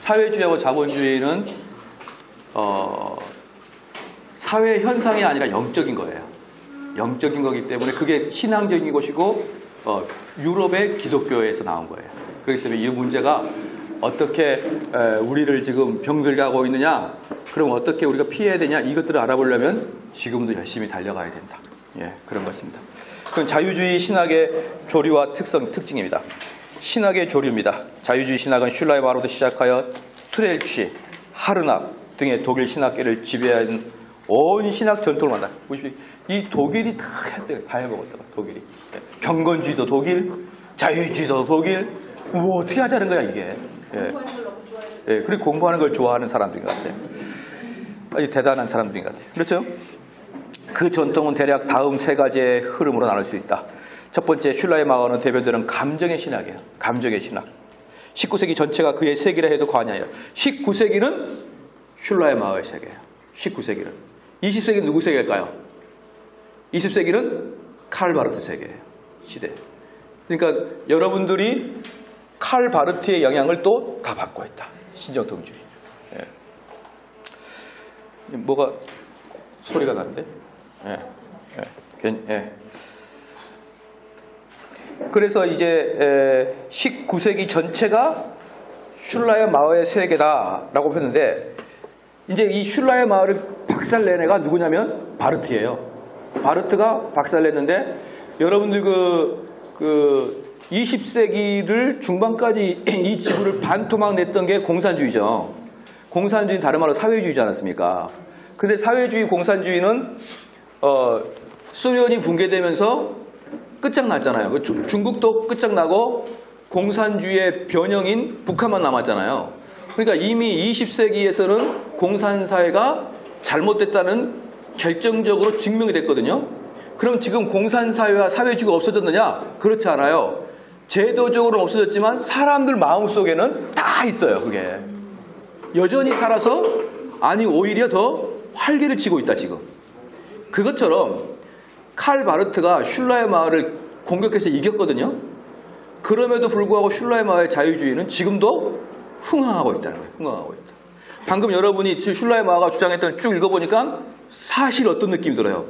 사회주의하고 자본주의는 사회 현상이 아니라 영적인 거예요. 영적인 거기 때문에 그게 신앙적인 것이고 유럽의 기독교에서 나온 거예요. 그렇기 때문에 이 문제가 어떻게 우리를 지금 병들게 하고 있느냐, 그럼 어떻게 우리가 피해야 되냐, 이것들을 알아보려면 지금도 열심히 달려가야 된다. 예, 그런 것입니다. 그럼 자유주의 신학의 조류와 특징입니다. 신학의 조류입니다. 자유주의 신학은 슐라이마로부터 시작하여 트렐치, 하르낙 등의 독일 신학계를 지배한 온 신학 전통을 만나. 이 독일이 다 해먹었다가 독일이. 경건주의도 독일, 자유주의도 독일. 뭐 어떻게 하자는 거야 이게. 예, 그리고 공부하는 걸 좋아하는 사람들인 것 같아요. 아주 대단한 사람들인 것 같아요. 그렇죠? 그 전통은 대략 다음 세 가지의 흐름으로 나눌 수 있다. 첫 번째, 슐라이마어는 대변되는 감정의 신학이에요. 감정의 신학. 19세기 전체가 그의 세계라 해도 과언이 아니에요. 19세기는 슐라이마어의 세계예요. 19세기는. 20세기는 누구 세계일까요? 20세기는 칼 바르트 세계예요. 시대. 그러니까 여러분들이 칼 바르트의 영향을 또 다 받고 있다. 신정통주의. 예. 뭐가 소리가 나는데? 예. 그래서 이제 19세기 전체가 슐라이마어의 세계다라고 했는데, 이제 이 슐라이마어를 박살낸 애가 누구냐면 바르트예요. 바르트가 박살냈는데, 여러분들 그 20세기를 중반까지 이 지구를 반토막 냈던 게 공산주의죠. 공산주의는 다른 말로 사회주의지 않았습니까? 근데 사회주의 공산주의는 소련이 붕괴되면서 끝장났잖아요. 중국도 끝장나고 공산주의의 변형인 북한만 남았잖아요. 그러니까 이미 20세기에서는 공산사회가 잘못됐다는 결정적으로 증명이 됐거든요. 그럼 지금 공산사회와 사회주의가 없어졌느냐? 그렇지 않아요. 제도적으로는 없어졌지만 사람들 마음속에는 다 있어요. 그게 여전히 살아서, 아니 오히려 더 활기를 치고 있다 지금. 그것처럼 칼 바르트가 슐라이마어를 공격해서 이겼거든요. 그럼에도 불구하고 슐라이마어의 자유주의는 지금도 흥황하고 있다는 거예요. 흥황하고 있다. 방금 여러분이 슐라이마어가 주장했던 쭉 읽어보니까 사실 어떤 느낌이 들어요?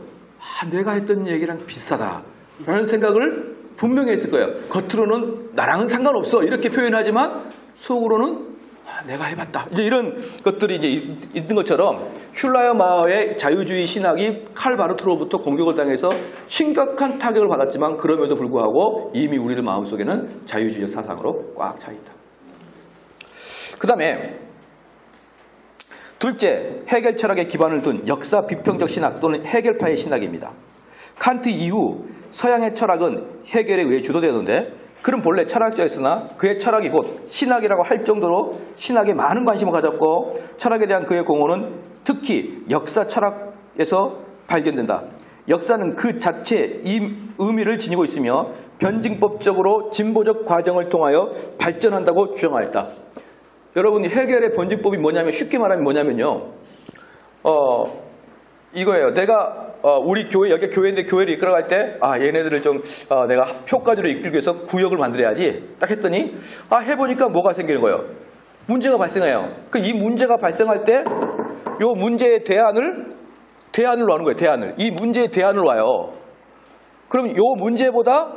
내가 했던 얘기랑 비슷하다 라는 생각을 분명히 했을 거예요. 겉으로는 나랑은 상관없어 이렇게 표현하지만 속으로는 내가 해봤다. 이제 이런 것들이 이제 있는 것처럼 슐라이마어의 자유주의 신학이 칼 바르트로부터 공격을 당해서 심각한 타격을 받았지만 그럼에도 불구하고 이미 우리들 마음속에는 자유주의 사상으로 꽉 차 있다. 그 다음에 둘째, 헤겔 철학의 기반을 둔 역사 비평적 신학 또는 헤겔파의 신학입니다. 칸트 이후 서양의 철학은 헤겔에 의해 주도되었는데, 그는 본래 철학자였으나 그의 철학이 곧 신학이라고 할 정도로 신학에 많은 관심을 가졌고, 철학에 대한 그의 공헌은 특히 역사 철학에서 발견된다. 역사는 그 자체의 의미를 지니고 있으며 변증법적으로 진보적 과정을 통하여 발전한다고 주장하였다. 여러분이 헤겔의 변증법이 뭐냐면, 쉽게 말하면 뭐냐면요, 이거예요. 내가 우리 교회, 여기 교회인데 교회를 이끌어갈 때 얘네들을 좀 내가 효과적으로 이끌기 위해서 구역을 만들어야지 딱 했더니 해보니까 뭐가 생기는 거예요? 문제가 발생해요. 이 문제가 발생할 때 요 문제의 대안을 놔는 거예요. 대안을. 이 문제의 대안을 와요. 그럼 요 문제보다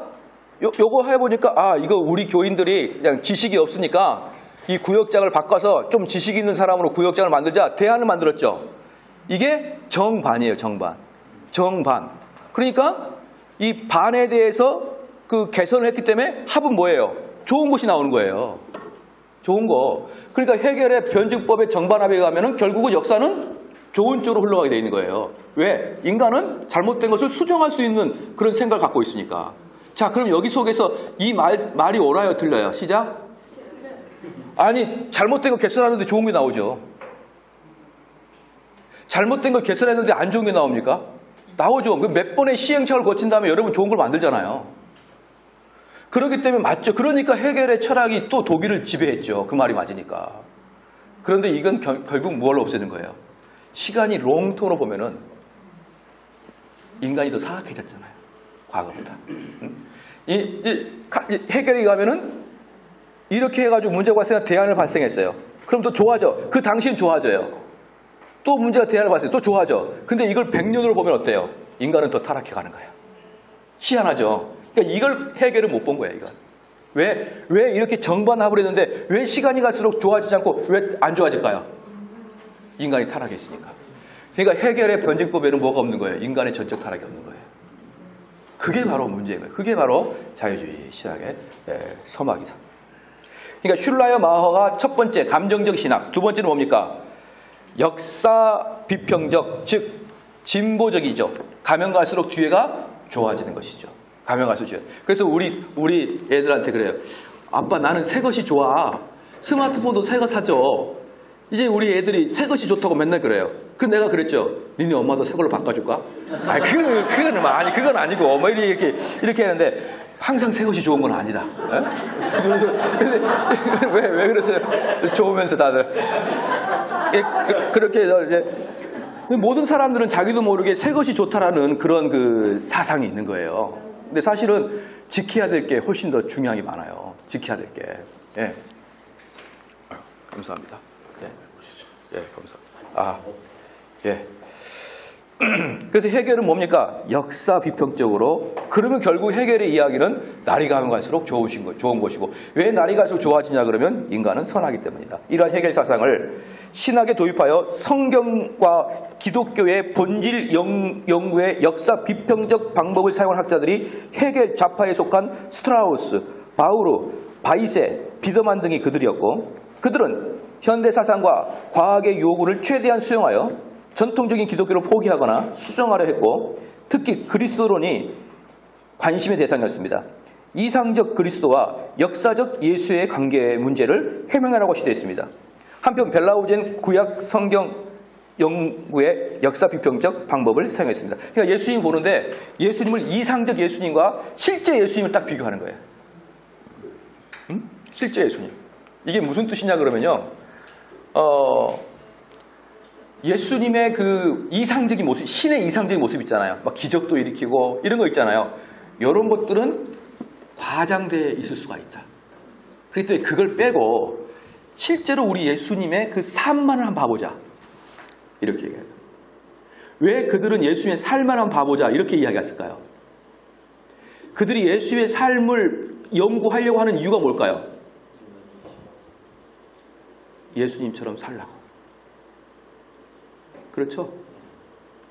요거 해보니까 이거 우리 교인들이 그냥 지식이 없으니까 이 구역장을 바꿔서 좀 지식 있는 사람으로 구역장을 만들자. 대안을 만들었죠. 이게 정반이에요. 정반. 그러니까 이 반에 대해서 그 개선을 했기 때문에 합은 뭐예요? 좋은 것이 나오는 거예요. 좋은 거. 그러니까 헤겔의 변증법의 정반합에 가면은 결국은 역사는 좋은 쪽으로 흘러가게 되어 있는 거예요. 왜? 인간은 잘못된 것을 수정할 수 있는 그런 생각을 갖고 있으니까. 자, 그럼 여기 속에서 이 말이 옳아요, 틀려요? 시작. 아니, 잘못된 거 개선하는데 좋은 게 나오죠. 잘못된 걸 개선했는데 안 좋은 게 나옵니까? 나오죠. 몇 번의 시행착오를 거친 다음에 여러분 좋은 걸 만들잖아요. 그렇기 때문에 맞죠. 그러니까 헤겔의 철학이 또 독일을 지배했죠. 그 말이 맞으니까. 그런데 이건 결국 뭘 없애는 거예요? 시간이 롱텀으로 보면은 인간이 더 사악해졌잖아요. 과거보다. 헤겔이 가면은 이렇게 해가지고 문제가 발생한 대안을 발생했어요. 그럼 또 좋아져. 그 당시엔 좋아져요. 또 문제가 대안을 봤어요. 또 좋아져. 근데 이걸 100년으로 보면 어때요? 인간은 더 타락해가는 거예요. 희한하죠. 그러니까 이걸 해결을 못 본 거예요. 이건. 왜 이렇게 정반합을 했는데 왜 시간이 갈수록 좋아지지 않고 왜 안 좋아질까요? 인간이 타락했으니까. 그러니까 해결의 변증법에는 뭐가 없는 거예요? 인간의 전적 타락이 없는 거예요. 그게 바로 문제인 거예요. 그게 바로 자유주의 신학의 서막이다. 그러니까 슐라이어 마허가 첫 번째 감정적 신학, 두 번째는 뭡니까? 역사 비평적, 즉 진보적이죠. 가면 갈수록 뒤에가 좋아지는 것이죠. 가면 갈수록 좋아요. 그래서 우리 애들한테 그래요. 아빠 나는 새 것이 좋아. 스마트폰도 새 거 사줘. 이제 우리 애들이 새 것이 좋다고 맨날 그래요. 그럼 내가 그랬죠. 니네 엄마도 새 걸로 바꿔줄까? 아니 그건 아니고 뭐 이렇게 하는데 항상 새 것이 좋은 건 아니다. 근데 왜 그러세요? 좋으면서 다들 그렇게 해서 이제 모든 사람들은 자기도 모르게 새 것이 좋다라는 그런 그 사상이 있는 거예요. 근데 사실은 지켜야 될 게 훨씬 더 중요한 게 많아요. 지켜야 될 게. 예. 감사합니다. 예, 감사합니다. 예. 그래서 해결은 뭡니까? 역사 비평적으로. 그러면 결국 해결의 이야기는 날이 가면 갈수록 좋은 것이고, 왜 날이 갈수록 좋아지냐 그러면 인간은 선하기 때문이다. 이러한 해결 사상을 신학에 도입하여 성경과 기독교의 본질 연구의 역사 비평적 방법을 사용한 학자들이 해결 좌파에 속한 스트라우스, 바우르, 바이세, 비더만 등이 그들이었고, 그들은 현대 사상과 과학의 요구를 최대한 수용하여 전통적인 기독교를 포기하거나 수정하려 했고, 특히 그리스도론이 관심의 대상이었습니다. 이상적 그리스도와 역사적 예수의 관계의 문제를 해명하라고 시도했습니다. 한편 벨라우젠 구약 성경 연구의 역사 비평적 방법을 사용했습니다. 그러니까 예수님 보는데 예수님을 이상적 예수님과 실제 예수님을 딱 비교하는 거예요. 실제 예수님. 이게 무슨 뜻이냐 그러면요. 예수님의 그 이상적인 모습, 신의 이상적인 모습 있잖아요. 막 기적도 일으키고 이런 거 있잖아요. 이런 것들은 과장되어 있을 수가 있다. 그렇기 때문에 그걸 빼고 실제로 우리 예수님의 그 삶만을 한번 봐보자. 이렇게 얘기해요. 왜 그들은 예수님의 삶만 한번 봐보자 이렇게 이야기했을까요? 그들이 예수의 삶을 연구하려고 하는 이유가 뭘까요? 예수님처럼 살라고. 그렇죠?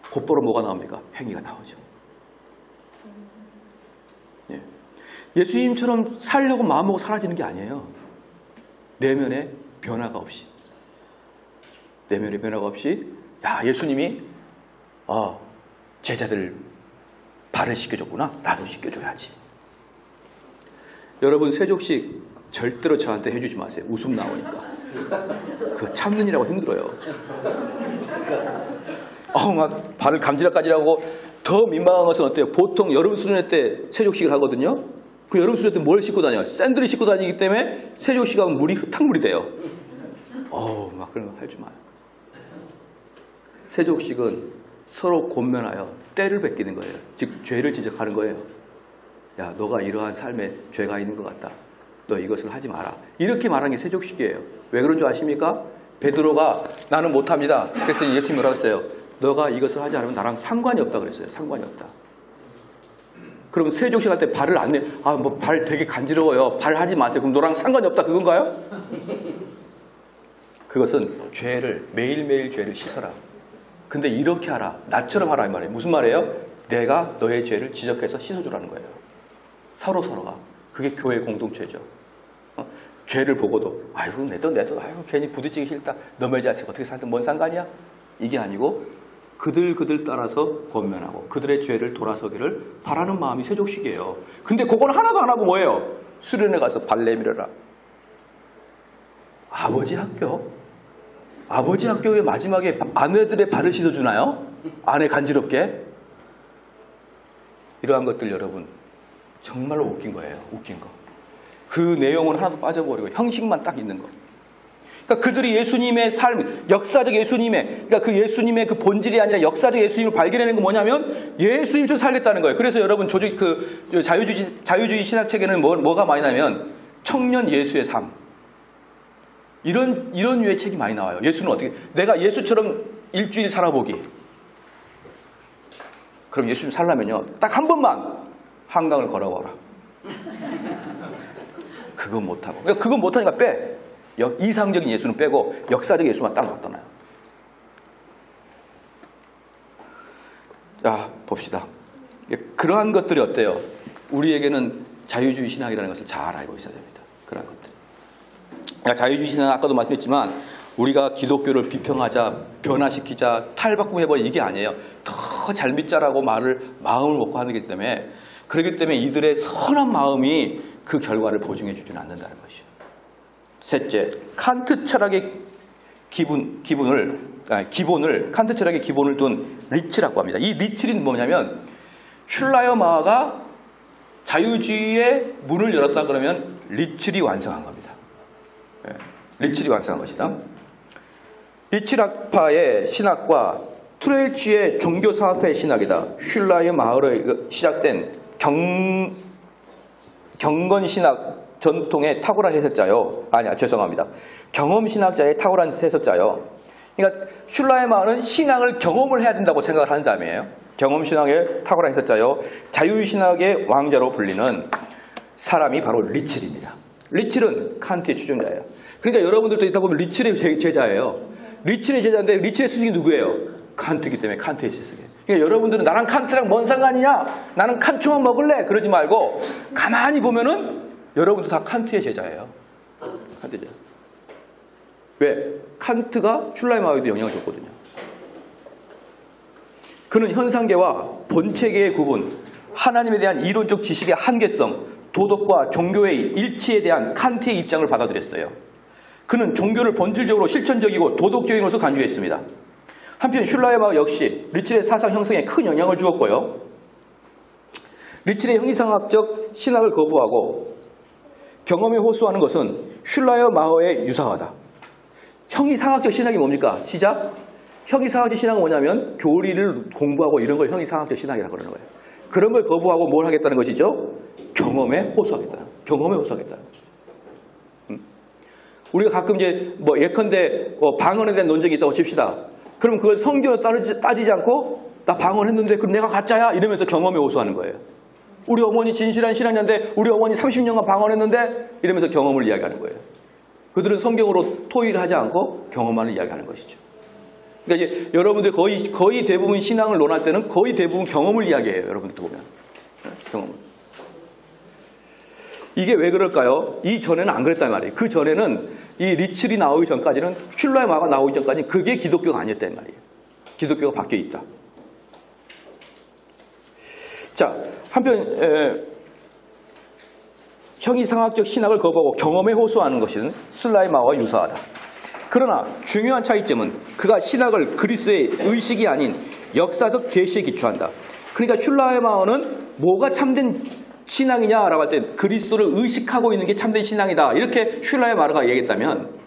곧바로 뭐가 나옵니까? 행위가 나오죠. 예. 예수님처럼 살려고 마음먹고 사라지는 게 아니에요. 내면에 변화가 없이. 내면에 변화가 없이 예수님이 제자들 발을 씻겨줬구나. 나도 씻겨줘야지. 여러분 세족식 절대로 저한테 해주지 마세요. 웃음 나오니까. 그 참느니라고 힘들어요. 막 발을 감지락까지라고 더 민망한 것은 어때요? 보통 여름 수련회 때 세족식을 하거든요. 그 여름 수련회 때 뭘 씻고 다녀요? 샌들을 씻고 다니기 때문에 세족식 하면 물이 흙탕물이 돼요. 막 그런 거 하지 마요. 세족식은 서로 권면하여 때를 베끼는 거예요. 즉 죄를 지적하는 거예요. 야, 너가 이러한 삶에 죄가 있는 것 같다. 너 이것을 하지 마라. 이렇게 말하는 게 세족식이에요. 왜 그런 줄 아십니까? 베드로가 나는 못합니다. 그랬더니 예수님이 뭐라고 했어요? 너가 이것을 하지 않으면 나랑 상관이 없다 그랬어요. 상관이 없다. 그럼 세족식 할 때 발을 안 내. 뭐 발 되게 간지러워요. 발 하지 마세요. 그럼 너랑 상관이 없다 그건가요? 그것은 죄를 매일매일 죄를 씻어라. 근데 이렇게 하라. 나처럼 하라 이 말이에요. 무슨 말이에요? 내가 너의 죄를 지적해서 씻어주라는 거예요. 서로가. 그게 교회의 공동체죠. 죄를 보고도 내도 괜히 부딪히기 싫다. 너의 자식 어떻게 살든 뭔 상관이야? 이게 아니고 그들 따라서 권면하고 그들의 죄를 돌아서기를 바라는 마음이 세족식이에요. 근데 그건 하나도 안 하고 뭐예요? 수련회 가서 발 내밀어라. 아버지 학교에 마지막에 아내들의 발을 씻어주나요? 아내 간지럽게? 이러한 것들 여러분 정말로 웃긴 거예요. 웃긴 거. 그 내용은 하나도 빠져버리고 형식만 딱 있는 거. 그러니까 그들이 예수님의 삶, 역사적 예수님의, 그러니까 그 예수님의 그 본질이 아니라 역사적 예수님을 발견해낸 건 뭐냐면 예수님처럼 살겠다는 거예요. 그래서 여러분 자유주의 신학책에는 뭐가 많이 나면 청년 예수의 삶, 이런 류의 책이 많이 나와요. 예수는 어떻게, 내가 예수처럼 일주일 살아보기. 그럼 예수님 살려면요, 딱 한 번만 한강을 걸어봐라. 그거 못하고. 그러니까 그거 못하니까 빼. 이상적인 예수는 빼고 역사적인 예수만 딱 놔둬놔요. 자, 봅시다. 그러한 것들이 어때요? 우리에게는 자유주의 신학이라는 것을 잘 알고 있어야 됩니다. 그러한 것들. 그러니까 자유주의 신학은 아까도 말씀했지만 우리가 기독교를 비평하자, 변화시키자, 탈바꿈해버려 이게 아니에요. 더 잘 믿자라고 마음을 먹고 하는 거기 때문에, 그렇기 때문에 이들의 선한 마음이 그 결과를 보증해 주지는 않는다는 것이죠. 셋째, 칸트 철학의 기본을 칸트 철학의 기본을 둔 리츠라고 합니다. 이 리츠는 뭐냐면, 슐라이어마어가 자유주의의 문을 열었다 그러면 리츠리 완성한 겁니다. 리츠리 완성한 것이다. 리츠락파의 신학과 트레일치의 종교사학파의 신학이다. 슐라이어마어로 시작된 경건신학 전통의 탁월한 해석자요. 죄송합니다. 경험신학자의 탁월한 해석자요. 그러니까 슐라이어마어는 신앙을 경험을 해야 된다고 생각을 하는 사람이에요. 경험신학의 탁월한 해석자요. 자유신학의 왕자로 불리는 사람이 바로 리츠입니다. 리츠는 칸트의 추종자예요. 그러니까 여러분들도 있다 보면 리츠의 제자예요. 리츠의 제자인데 리츠의 스승이 누구예요? 칸트이기 때문에 칸트의 스승이에요. 그러니까 여러분들은 나랑 칸트랑 뭔 상관이냐? 나는 칸초만 먹을래? 그러지 말고 가만히 보면은 여러분도 다 칸트의 제자예요. 칸트 제자. 왜? 칸트가 슐라이어마어에도 영향을 줬거든요. 그는 현상계와 본체계의 구분, 하나님에 대한 이론적 지식의 한계성, 도덕과 종교의 일치에 대한 칸트의 입장을 받아들였어요. 그는 종교를 본질적으로 실천적이고 도덕적인 것으로 간주했습니다. 한편 슐라이어마어 역시 리츠의 사상 형성에 큰 영향을 주었고요. 리츠의 형이상학적 신학을 거부하고 경험에 호소하는 것은 슐라이어마어에 유사하다. 형이상학적 신학이 뭡니까? 시작? 형이상학적 신학은 뭐냐면 교리를 공부하고 이런 걸 형이상학적 신학이라고 그러는 거예요. 그런 걸 거부하고 뭘 하겠다는 것이죠? 경험에 호소하겠다. 경험에 호소하겠다는 것이죠. 우리가 가끔 이제 예컨대 방언에 대한 논쟁이 있다고 칩시다. 그럼 그걸 성경을 따지지 않고 나 방언했는데 그럼 내가 가짜야? 이러면서 경험에 호소하는 거예요. 우리 어머니 진실한 신앙자인데 우리 어머니 30년간 방언했는데 이러면서 경험을 이야기하는 거예요. 그들은 성경으로 토의를 하지 않고 경험만을 이야기하는 것이죠. 그러니까 이제 여러분들 거의 대부분 신앙을 논할 때는 거의 대부분 경험을 이야기해요. 여러분들 보면. 경험을. 이게 왜 그럴까요? 이전에는 안 그랬단 말이에요. 그 전에는 이 리츠리 나오기 전까지는 슐라이어마어가 나오기 전까지는 그게 기독교가 아니었단 말이에요. 기독교가 바뀌어 있다. 자, 한편 형이상학적 신학을 거부하고 경험에 호소하는 것은 슐라이어마어와 유사하다. 그러나 중요한 차이점은 그가 신학을 그리스도의 의식이 아닌 역사적 계시에 기초한다. 그러니까 슐라이어마어는 뭐가 참된 신앙이냐라고 할 때 그리스도를 의식하고 있는 게 참된 신앙이다. 이렇게 슐라이어마어가 얘기했다면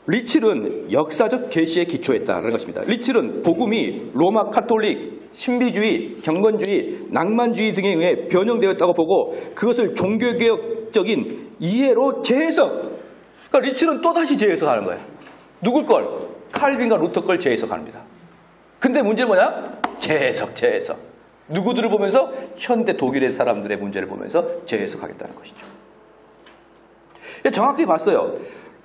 리츠는 역사적 계시에 기초했다는 것입니다. 리츠는 복음이 로마 카톨릭, 신비주의, 경건주의, 낭만주의 등에 의해 변형되었다고 보고 그것을 종교개혁적인 이해로 재해석. 그러니까 리츠는 또다시 재해석하는 거예요. 누굴 걸? 칼빈과 루터 걸 재해석합니다. 근데 문제는 뭐냐? 재해석. 누구들을 보면서? 현대 독일의 사람들의 문제를 보면서 재해석하겠다는 것이죠. 정확히 봤어요.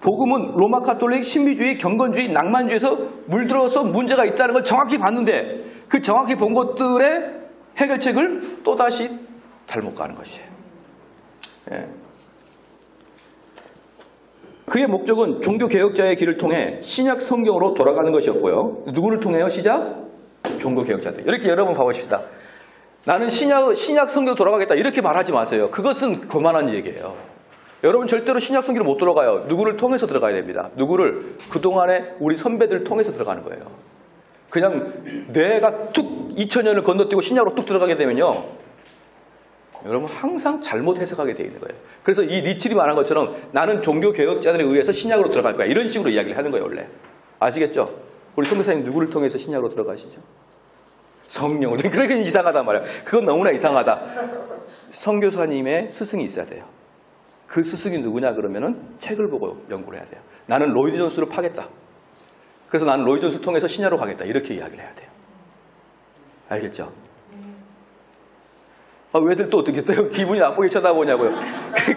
복음은 로마 카톨릭, 신비주의, 경건주의, 낭만주의에서 물들어서 문제가 있다는 걸 정확히 봤는데 그 정확히 본 것들의 해결책을 또다시 잘못 가는 것이에요. 예. 그의 목적은 종교개혁자의 길을 통해 신약 성경으로 돌아가는 것이었고요. 누구를 통해요? 시작? 종교개혁자들. 이렇게 여러분 봐보십시다. 나는 신약 성경으로 돌아가겠다 이렇게 말하지 마세요. 그것은 그만한 얘기예요. 여러분 절대로 신약 성경으로 못 들어가요. 누구를 통해서 들어가야 됩니다. 누구를? 그동안에 우리 선배들을 통해서 들어가는 거예요. 그냥 내가 툭 2000년을 건너뛰고 신약으로 뚝 들어가게 되면요. 여러분 항상 잘못 해석하게 되어 있는 거예요. 그래서 이 리츠리 말한 것처럼 나는 종교개혁자들에 의해서 신약으로 들어갈 거야. 이런 식으로 이야기를 하는 거예요. 원래. 아시겠죠? 우리 선교사님 누구를 통해서 신약으로 들어가시죠? 성령으로. 그러니까 이상하단 말이에요. 그건 너무나 이상하다. 선교사님의 스승이 있어야 돼요. 그 스승이 누구냐 그러면은 책을 보고 연구를 해야 돼요. 나는 로이드 존스를 파겠다. 그래서 나는 로이드 존스를 통해서 신야로 가겠다. 이렇게 이야기를 해야 돼요. 알겠죠? 왜들 또 어떻게 또 기분이 나쁘게 쳐다보냐고요.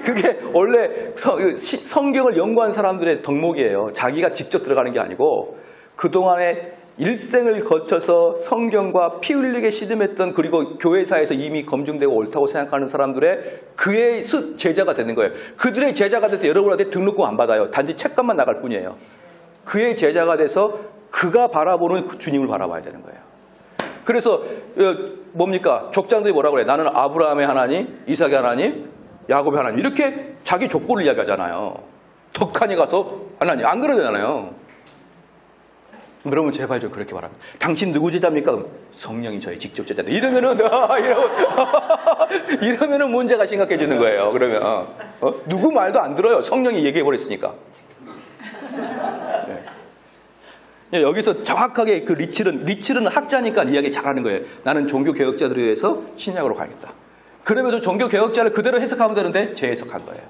그게 원래 성경을 연구한 사람들의 덕목이에요. 자기가 직접 들어가는 게 아니고 그동안에 일생을 거쳐서 성경과 피 흘리게 씨름했던 그리고 교회사에서 이미 검증되고 옳다고 생각하는 사람들의 그의 제자가 되는 거예요. 그들의 제자가 돼서 여러분한테 등록금 안 받아요. 단지 책값만 나갈 뿐이에요. 그의 제자가 돼서 그가 바라보는 그 주님을 바라봐야 되는 거예요. 그래서 뭡니까? 족장들이 뭐라고 그래요? 나는 아브라함의 하나님, 이삭의 하나님, 야곱의 하나님 이렇게 자기 족보를 이야기하잖아요. 덕하니 가서 하나님 안 그러잖아요. 여러분 제발 좀 그렇게 말합니다. 당신 누구 제자입니까? 성령이 저의 직접 제자다. 이러면은 문제가 심각해지는 거예요. 그러면 누구 말도 안 들어요. 성령이 얘기해 버렸으니까. 네. 여기서 정확하게 그 리칠은 학자니까 이야기 잘하는 거예요. 나는 종교 개혁자들에 의해서 신약으로 가겠다. 그러면서 종교 개혁자를 그대로 해석하면 되는데 재해석한 거예요.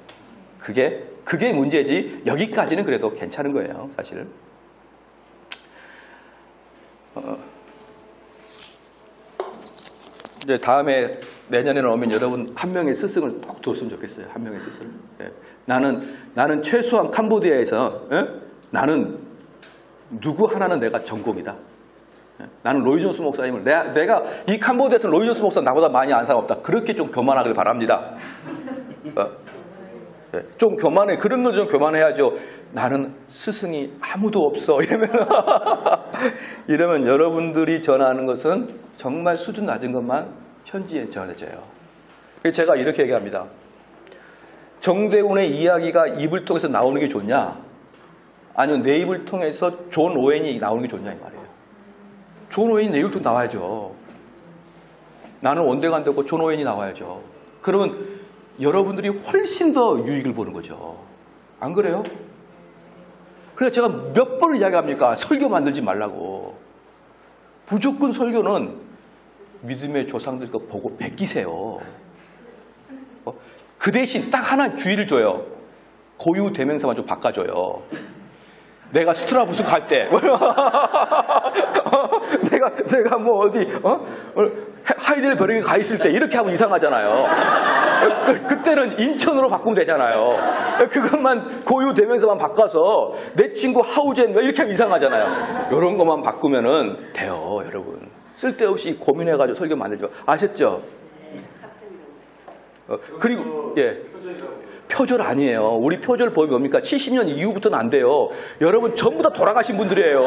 그게 문제지. 여기까지는 그래도 괜찮은 거예요, 사실. 이제 다음에 내년에는 오면 여러분 한 명의 스승을 꼭 뒀으면 좋겠어요. 한 명의 스승. 예. 나는 최소한 캄보디아에서 나는 누구 하나는 내가 전공이다. 예. 나는 로이 존스 목사님을 내가 이 캄보디아에서 로이 존스 목사 나보다 많이 아는 사람 없다. 그렇게 좀 교만하길 바랍니다. 예. 좀 교만해. 그런 거 좀 교만해야죠. 나는 스승이 아무도 없어. 이러면 여러분들이 전하는 것은 정말 수준 낮은 것만 현지에 전해져요. 그래서 제가 이렇게 얘기합니다. 정대훈의 이야기가 입을 통해서 나오는 게 좋냐? 아니면 내 입을 통해서 존 오웬이 나오는 게 좋냐 이 말이에요. 존 오웬이 내 입을 통해 나와야죠. 나는 원대가 안 되고 존 오웬이 나와야죠. 그러면 여러분들이 훨씬 더 유익을 보는 거죠. 안 그래요? 그래서 제가 몇 번을 이야기합니까? 설교 만들지 말라고. 무조건 설교는 믿음의 조상들 거 보고 베끼세요. 그 대신 딱 하나 주의를 줘요. 고유 대명사만 좀 바꿔줘요. 내가 스트라부스 갈 때, 내가 뭐 어디, 하이델베르크에 가 있을 때 이렇게 하면 이상하잖아요. 그때는 인천으로 바꾸면 되잖아요. 그것만 고유 대명사만 바꿔서 내 친구 하우젠 이렇게 하면 이상하잖아요. 이런 것만 바꾸면은 돼요, 여러분. 쓸데없이 고민해가지고 설교 만들죠. 아셨죠? 그리고 표절 아니에요. 우리 표절 법이 뭡니까? 70년 이후부터는 안 돼요. 여러분 전부 다 돌아가신 분들이에요.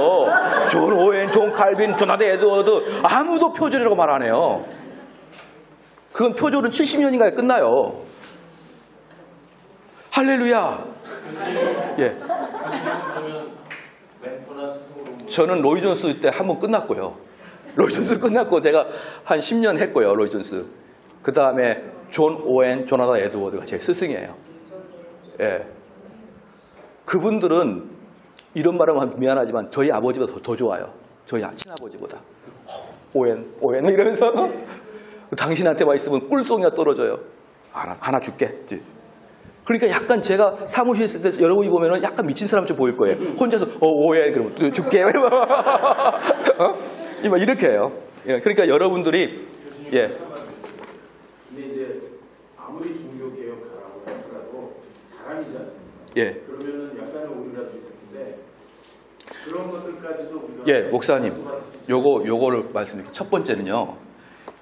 존 오웬, 존 칼빈, 조나단 에드워드 아무도 표절이라고 말 안 해요. 그건 표절은 70년인가에 끝나요. 할렐루야. 예. 저는 로이 존스 때 한 번 끝났고요. 로이 존스 끝났고 제가 한 10년 했고요. 로이 존스. 그 다음에 존 오웬, 조나단 에드워드가 제 스승이에요. 예. 그분들은 이런 말하면 미안하지만 저희 아버지보다 더 좋아요. 저희 친아버지보다. 오웬 이러면서 당신한테 와 있으면 꿀송이가 떨어져요. 하나 줄게. 그러니까 약간 제가 사무실에 있을 때 여러분이 보면은 약간 미친 사람처럼 보일 거예요. 혼자서 오웬 그러면 줄게. 이렇게 해요. 예. 그러니까 여러분들이 예. 근데 이제 아무리 종교 개혁하라고 하더라도 사람이지 않습니까? 예. 그러면은 약간의 오류라도 있을 텐데 그런 것들까지도 우리가 예, 목사님. 요거를 말씀드릴게요. 첫 번째는요.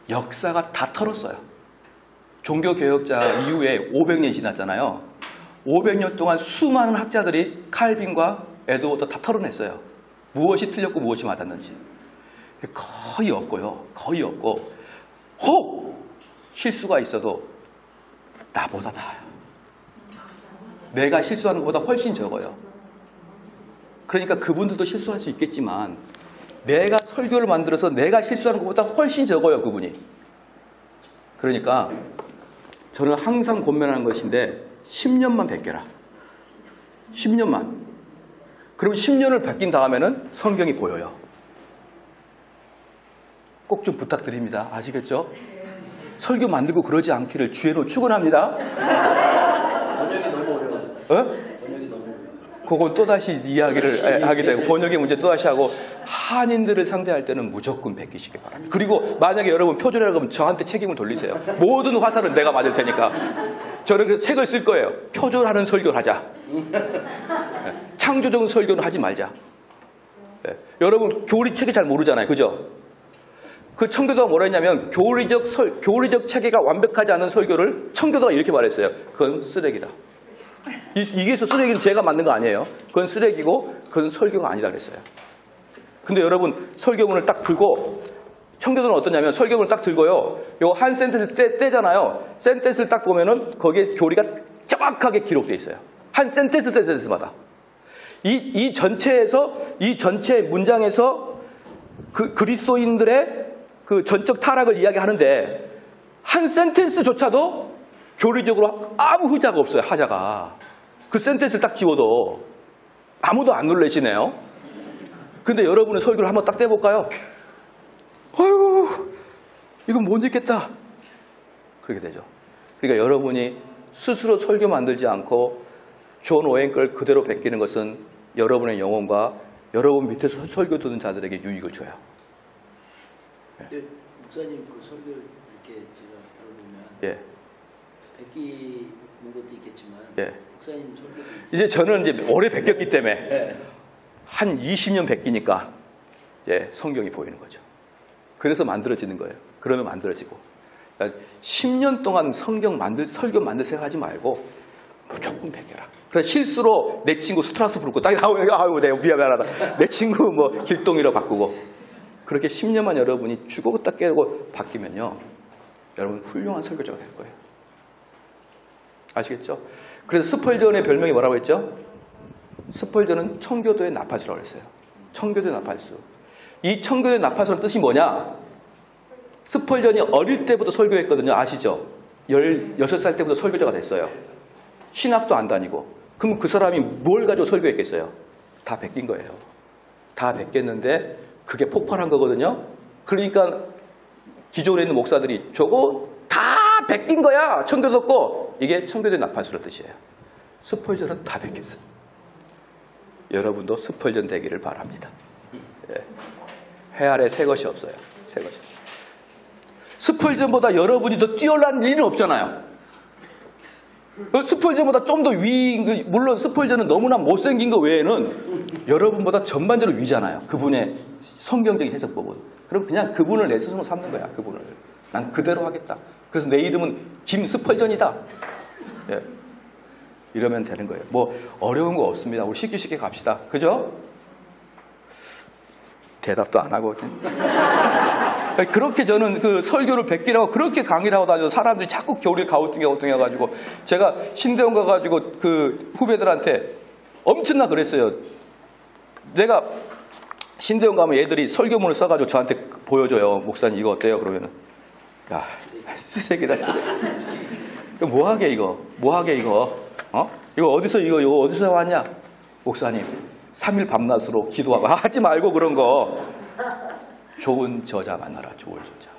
역사가 다 털었어요. 종교 개혁자 이후에 500년이 지났잖아요. 500년 동안 수많은 학자들이 칼빈과 에드워드 다 털어냈어요. 무엇이 틀렸고 무엇이 맞았는지. 거의 없고요. 거의 없고 혹 실수가 있어도 나보다 나아요. 내가 실수하는 것보다 훨씬 적어요. 그러니까 그분들도 실수할 수 있겠지만 내가 설교를 만들어서 내가 실수하는 것보다 훨씬 적어요. 그분이. 그러니까 저는 항상 권면하는 것인데 10년만 베껴라. 10년만. 그럼 10년을 베낀 다음에는 성경이 보여요. 꼭 좀 부탁드립니다. 아시겠죠? 설교 만들고 그러지 않기를 주의로 축원합니다. 번역이 너무 그건 또다시 이야기를 하게 되고 번역의 문제 또다시 하고 한인들을 상대할 때는 무조건 베끼시기 바랍니다. 그리고 만약에 여러분 표절이라고 하면 저한테 책임을 돌리세요. 모든 화살은 내가 맞을 테니까. 저는 그래서 책을 쓸 거예요. 표절하는 설교를 하자. 창조적인 설교는 하지 말자. 여러분 교리 체계 잘 모르잖아요. 그죠? 그 청교도가 뭐라 했냐면 교리적 체계가 완벽하지 않은 설교를 청교도가 이렇게 말했어요. 그건 쓰레기다. 이게 쓰레기는 제가 만든 거 아니에요. 그건 쓰레기고 그건 설교가 아니다 그랬어요. 근데 여러분 설교문을 딱 들고 청교도는 어떠냐면 설교문을 딱 들고요. 요 한 센텐스 떼잖아요. 센텐스를 딱 보면은 거기에 교리가 정확하게 기록돼 있어요. 한 센텐스마다. 이 전체 문장에서 그 그리스도인들의 그 전적 타락을 이야기하는데 한 센텐스조차도 교리적으로 아무 흐자가 없어요. 하자가. 그 센텐스를 딱 지워도 아무도 안 놀라시네요. 근데 여러분의 설교를 한번 딱 떼볼까요? 아이고 이건 못 읽겠다. 그렇게 되죠. 그러니까 여러분이 스스로 설교 만들지 않고 존 오웬 걸 그대로 베끼는 것은 여러분의 영혼과 여러분 밑에서 설교 듣는 자들에게 유익을 줘요. 목사님 그 설교를 이렇게 제가 들어보면 예. 베끼는 것도 있겠지만 예. 목사님 설교도 있어요. 이제 저는 이제 오래 베꼈기 때문에 네. 한 20년 베끼니까 예, 성경이 보이는 거죠. 그래서 만들어지는 거예요. 그러면 만들어지고. 그러니까 10년 동안 설교 만들 생각하지 말고 무조건 베껴라. 그래서 실수로 내 친구 스트라스부르크 딱 나오면 아유 내가 미안하다. 내 친구 뭐 길동이로 바꾸고. 그렇게 10년만 여러분이 죽었다 깨고 바뀌면요. 여러분 훌륭한 설교자가 될 거예요. 아시겠죠? 그래서 스펄전의 별명이 뭐라고 했죠? 스펄전은 청교도의 나팔수라고 했어요. 청교도의 나팔수. 이 청교도의 나팔수의 뜻이 뭐냐? 스펄전이 어릴 때부터 설교했거든요. 아시죠? 16살 때부터 설교자가 됐어요. 신학도 안 다니고. 그럼 그 사람이 뭘 가지고 설교했겠어요? 다 베낀 거예요. 다 베꼈는데 그게 폭발한 거거든요. 그러니까 기존에 있는 목사들이 저거 다 베낀 거야. 청교도 거. 이게 청교도의 나팔수의 뜻이에요. 스펄전은 다 베꼈어요. 여러분도 스펄전 되기를 바랍니다. 예. 해 아래 새 것이 없어요. 새 것이. 스펄전보다 여러분이 더 뛰어난 일은 없잖아요. 스펄전보다 좀 더 물론 스펄전은 너무나 못생긴 거 외에는 여러분보다 전반적으로 위잖아요. 그분의 성경적인 해석법은. 그럼 그냥 그분을 내 스스로 삼는 거야. 그분을. 난 그대로 하겠다. 그래서 내 이름은 김스펄전이다. 예. 이러면 되는 거예요. 뭐 어려운 거 없습니다. 우리 쉽게 갑시다. 그죠? 대답도 안 하고. 그렇게 저는 그 설교를 베끼라고 그렇게 강의를 하고 다녀서 사람들이 자꾸 교리를 가우뚱해가지고 제가 신대원 가가지고 그 후배들한테 엄청나 그랬어요. 내가 신대원 가면 애들이 설교문을 써가지고 저한테 보여줘요. 목사님 이거 어때요? 그러면은 야 쓰레기다 쓰레기. 이거 뭐하게 이거? 뭐하게 이거? 어? 이거 어디서 왔냐? 목사님 3일 밤낮으로 기도하고 하지 말고 그런 거. 좋은 저자 만나라. 좋은 저자.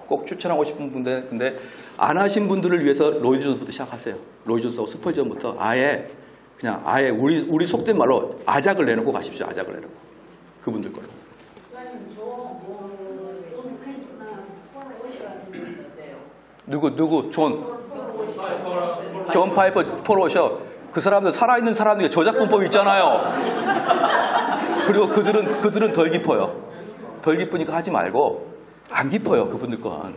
꼭 추천하고 싶은 분들 근데 안 하신 분들을 위해서 로이드 존스부터 시작하세요. 로이드 존스하고 스펄전부터 아예 우리 속된 말로 아작을 내놓고 가십시오. 아작을 내놓고 그분들 걸로. 누구 존 파이퍼 폴오셔. 그 사람들 살아있는 사람들이 저작권법 있잖아요. 그리고 그들은 덜 깊어요. 덜 깊으니까 하지 말고 안 깊어요. 그분들 건.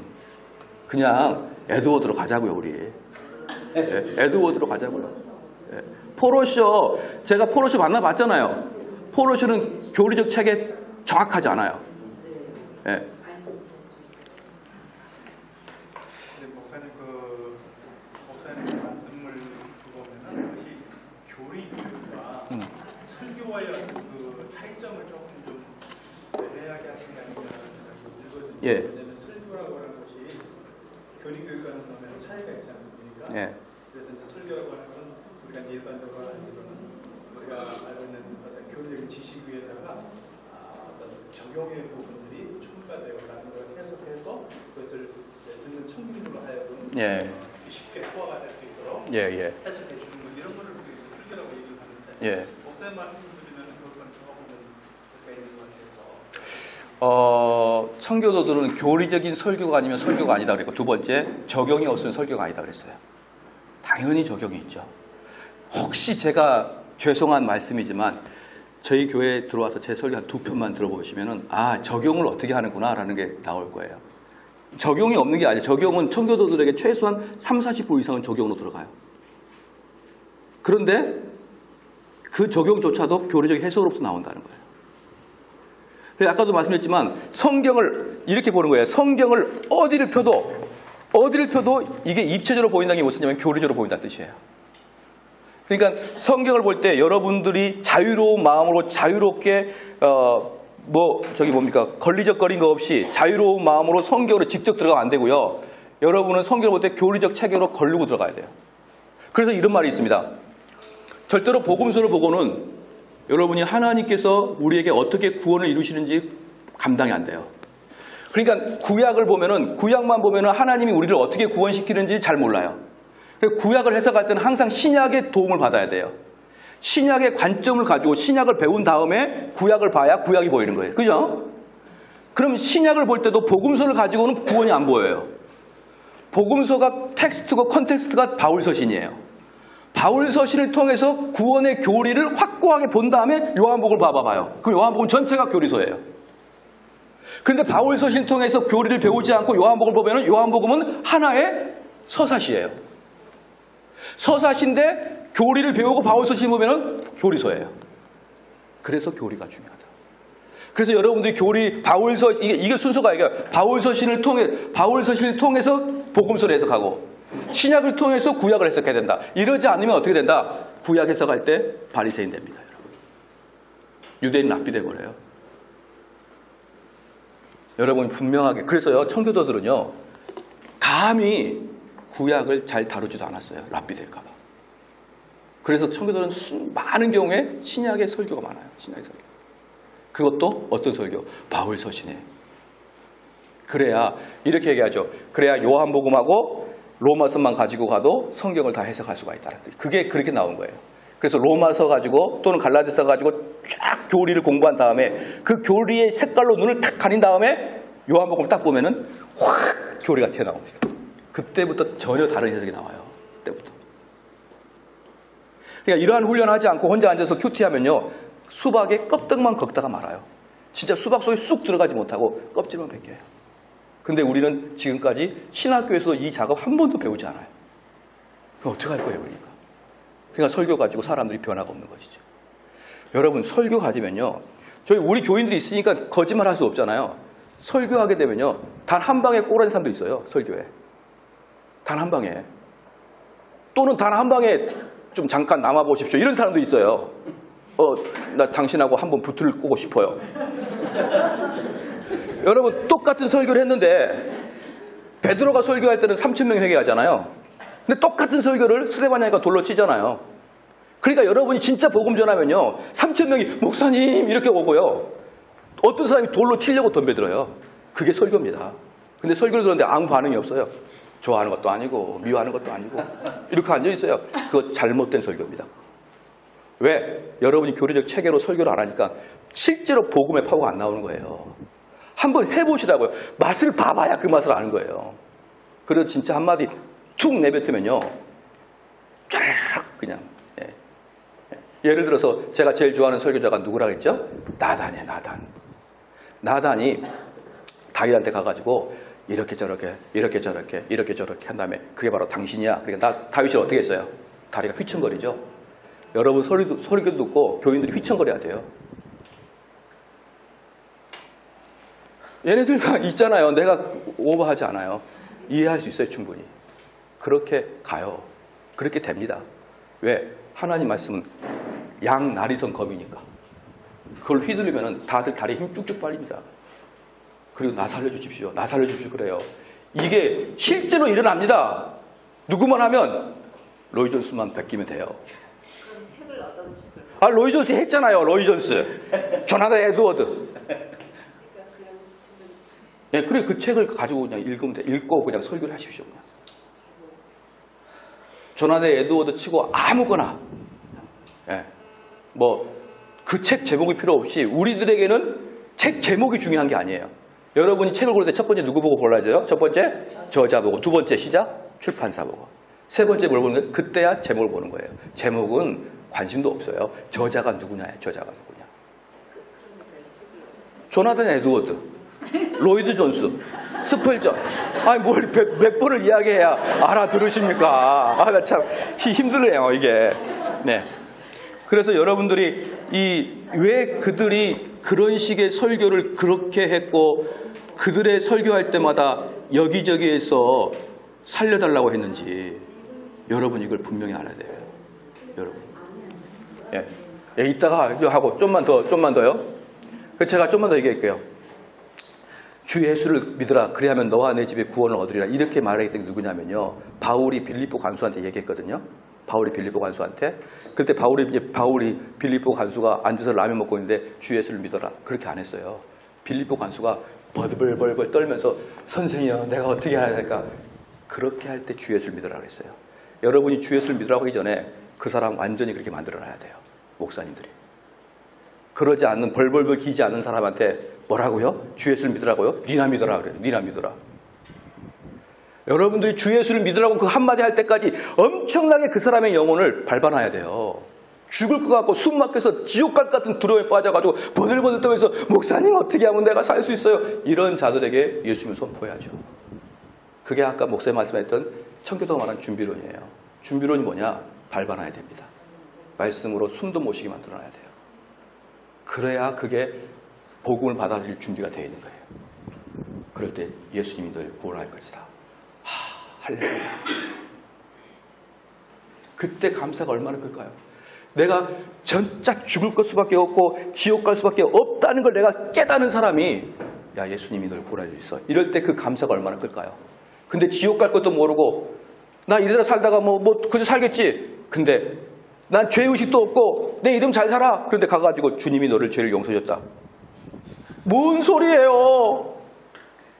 그냥 에드워드로 가자고요. 우리. 에드워드로 가자고요. 폴오셔 제가 폴오셔 만나봤잖아요. 폴오셔는 교리적 체계 정확하지 않아요. 목사님 말씀을 두고 보면 역시 교리 교육과 설교와의 그 차이점을 조금 좀 애매하게 하신 게 아닌가 생각이 들거든요. 예. 왜냐하면 설교라고 하는 것이 교리 교육과는 보면 차이가 있지 않습니까? 예. 그래서 이제 설교라고 하는 건 우리가 일반적으로 알기로는 우리가 알고 있는 어떤 교리적인 지식 위에다가 어떤 적용의 부분들이 첨가되어라는 걸 해석해서 그것을 듣는 청중으로 하여금 예. 쉽게 소화가 될 수 있도록 예. 해석해 주는 것 이런 거를 예. 목사님 말씀 드리면 그건 조금은 있는 것 같아서 청교도들은 교리적인 설교가 아니면 설교가 아니다 그랬고, 두 번째, 적용이 없으면 설교가 아니다 그랬어요. 당연히 적용이 있죠. 혹시 제가 죄송한 말씀이지만 저희 교회에 들어와서 제 설교 한 2편만 들어보시면은 아, 적용을 어떻게 하는구나 라는 게 나올 거예요. 적용이 없는 게 아니에요. 적용은 청교도들에게 최소한 30-40% 이상은 적용으로 들어가요. 그런데 그 적용조차도 교리적 해석으로부터 나온다는 거예요. 그래서 아까도 말씀드렸지만 성경을 이렇게 보는 거예요. 성경을 어디를 펴도 이게 입체적으로 보인다는 게 무엇이냐면 교리적으로 보인다는 뜻이에요. 그러니까 성경을 볼 때 여러분들이 자유로운 마음으로 자유롭게 걸리적거린 거 없이 자유로운 마음으로 성경으로 직접 들어가면 안 되고요. 여러분은 성경을 볼 때 교리적 체계로 걸르고 들어가야 돼요. 그래서 이런 말이 있습니다. 절대로 복음서를 보고는 여러분이 하나님께서 우리에게 어떻게 구원을 이루시는지 감당이 안 돼요. 그러니까 구약만 보면은 하나님이 우리를 어떻게 구원시키는지 잘 몰라요. 구약을 해석할 때는 항상 신약의 도움을 받아야 돼요. 신약의 관점을 가지고 신약을 배운 다음에 구약을 봐야 구약이 보이는 거예요. 그죠? 그럼 신약을 볼 때도 복음서를 가지고는 구원이 안 보여요. 복음서가 텍스트고 컨텍스트가 바울서신이에요. 바울서신을 통해서 구원의 교리를 확고하게 본 다음에 요한복음을 봐봐요. 그럼 요한복음 전체가 교리서예요. 근데 바울서신을 통해서 교리를 배우지 않고 요한복음을 보면 요한복음은 하나의 서사시예요. 서사시인데 교리를 배우고 바울서신 보면 교리서예요. 그래서 교리가 중요하다. 그래서 여러분들이 이게 순서가 이게 바울서신을 통해서 복음서를 해석하고 신약을 통해서 구약을 해석해야 된다. 이러지 않으면 어떻게 된다? 구약 해석할 때 바리새인 됩니다. 여러분. 유대인 랍비돼 버려요. 여러분 분명하게 그래서요 청교도들은요 감히 구약을 잘 다루지도 않았어요. 랍비 될까 봐. 그래서 청교도는 많은 경우에 신약의 설교가 많아요. 신약의 설교. 그것도 어떤 설교? 바울서신에. 그래야 이렇게 얘기하죠. 그래야 요한복음하고 로마서만 가지고 가도 성경을 다 해석할 수가 있다는 뜻. 그게 그렇게 나온 거예요. 그래서 로마서 가지고 또는 갈라디아서 가지고 쫙 교리를 공부한 다음에 그 교리의 색깔로 눈을 탁 가린 다음에 요한복음을 딱 보면은 확 교리가 튀어나옵니다. 그때부터 전혀 다른 해석이 나와요. 그때부터. 그러니까 이러한 훈련을 하지 않고 혼자 앉아서 큐티하면요. 수박에 껍데기만 걷다가 말아요. 진짜 수박 속에 쑥 들어가지 못하고 껍질만 벗겨요. 근데 우리는 지금까지 신학교에서 이 작업 한 번도 배우지 않아요. 그럼 어떻게 할 거예요, 그러니까 설교 가지고 사람들이 변화가 없는 것이죠. 여러분, 설교 가지면요. 우리 교인들이 있으니까 거짓말 할 수 없잖아요. 설교하게 되면요. 단 한 방에 꼬라진 사람도 있어요, 설교에. 단 한 방에. 또는 단 한 방에 좀 잠깐 남아보십시오. 이런 사람도 있어요. 나 당신하고 한번 붙을 꼬고 싶어요. 여러분 똑같은 설교를 했는데 베드로가 설교할 때는 3,000명이 회개하잖아요. 근데 똑같은 설교를 스데반야가 돌로 치잖아요. 그러니까 여러분이 진짜 복음 전하면요 3,000명이 목사님 이렇게 오고요. 어떤 사람이 돌로 치려고 덤벼들어요. 그게 설교입니다. 근데 설교를 들었는데 아무 반응이 없어요. 좋아하는 것도 아니고 미워하는 것도 아니고 이렇게 앉아있어요. 그거 잘못된 설교입니다. 왜? 여러분이 교리적 체계로 설교를 안 하니까 실제로 복음의 파워가 안 나오는 거예요. 한번 해보시라고요. 맛을 봐봐야 그 맛을 아는 거예요. 그래서 진짜 한마디 툭 내뱉으면요. 쫙 그냥. 예를 들어서 제가 제일 좋아하는 설교자가 누구라고 했죠? 나단이에요. 나단이 다윗한테 가가지고 이렇게 저렇게 한 다음에 그게 바로 당신이야. 그러니까 다윗이 어떻게 했어요? 다리가 휘청거리죠. 여러분 소리도 듣고 교인들이 휘청거려야 돼요. 얘네들 있잖아요. 내가 오버하지 않아요. 이해할 수 있어요. 충분히. 그렇게 가요. 그렇게 됩니다. 왜? 하나님 말씀은 양나리선 검이니까. 그걸 휘두르면 다들 다리에 힘 쭉쭉 빨립니다. 그리고 나 살려주십시오. 그래요. 이게 실제로 일어납니다. 누구만 하면 로이 존스만 베끼면 돼요. 로이 존스 했잖아요. 로이 존스. 조나단 에드워드. 네, 그래 그 책을 가지고 그냥 읽으면 돼. 읽고 그냥 설교를 하십시오. 그냥. 조나단 에드워드 치고 아무거나. 네. 뭐 그 책 제목이 필요 없이 우리들에게는 책 제목이 중요한 게 아니에요. 여러분이 책을 고를 때 첫 번째 누구 보고 골라야 돼요? 첫 번째 저자 보고, 두 번째 시작 출판사 보고, 세 번째 뭘 보는 거예요? 그때야 제목을 보는 거예요. 제목은 관심도 없어요. 저자가 누구냐예요. 저자가 누구냐. 조나단 에드워드, 로이드 존스, 스펄전. 아니 뭘 몇 번을 이야기해야 알아들으십니까? 아, 나 참 힘들네요 이게. 네. 그래서 여러분들이 왜 그들이 그런 식의 설교를 그렇게 했고 그들의 설교할 때마다 여기저기에서 살려달라고 했는지 여러분 이걸 분명히 알아야 돼요. 여러분. 예. 예, 이따가 하고 좀만 더요. 제가 좀만 더 얘기할게요. 주 예수를 믿으라. 그리하면 너와 내 집에 구원을 얻으리라. 이렇게 말하기 때문에 누구냐면요. 바울이 빌립보 간수한테 얘기했거든요. 바울이 빌립보 간수한테. 그때 바울이 빌립보 간수가 앉아서 라면 먹고 있는데 주 예수를 믿어라. 그렇게 안 했어요. 빌립보 간수가 버들벌벌 떨면서 선생이요, 내가 어떻게 해야 될까? 그렇게 할 때 주 예수를 믿으라 그랬어요. 여러분이 주 예수를 믿으라고 하기 전에 그 사람 완전히 그렇게 만들어놔야 돼요. 목사님들이. 그러지 않는, 벌벌벌 기지 않는 사람한테 뭐라고요? 주 예수를 믿으라고요? 니나 믿어라 그래요. 니나 믿어라. 여러분들이 주 예수를 믿으라고 그 한마디 할 때까지 엄청나게 그 사람의 영혼을 밟아놔야 돼요. 죽을 것 같고 숨 막혀서 지옥 갈 것 같은 두려움에 빠져가지고 버들버들 떠면서 목사님 어떻게 하면 내가 살 수 있어요? 이런 자들에게 예수님을 선포해야죠. 그게 아까 목사님 말씀하셨던 청교도가 말한 준비론이에요. 준비론이 뭐냐? 밟아놔야 됩니다. 말씀으로 숨도 못 쉬게 만들어놔야 돼요. 그래야 그게 복음을 받아들일 준비가 되어 있는 거예요. 그럴 때 예수님이 널 구원할 것이다. 할렐루야. 그때 감사가 얼마나 클까요? 내가 전짜 죽을 것 수밖에 없고 지옥 갈 수밖에 없다는 걸 내가 깨닫는 사람이 야, 예수님이 널 구원할 수 있어. 이럴 때 그 감사가 얼마나 클까요? 근데 지옥 갈 것도 모르고 나 이래다 살다가 그저 살겠지. 근데 난 죄의식도 없고 내 이름 잘 살아. 그런데 가가지고 주님이 너를 죄를 용서해줬다. 뭔 소리예요?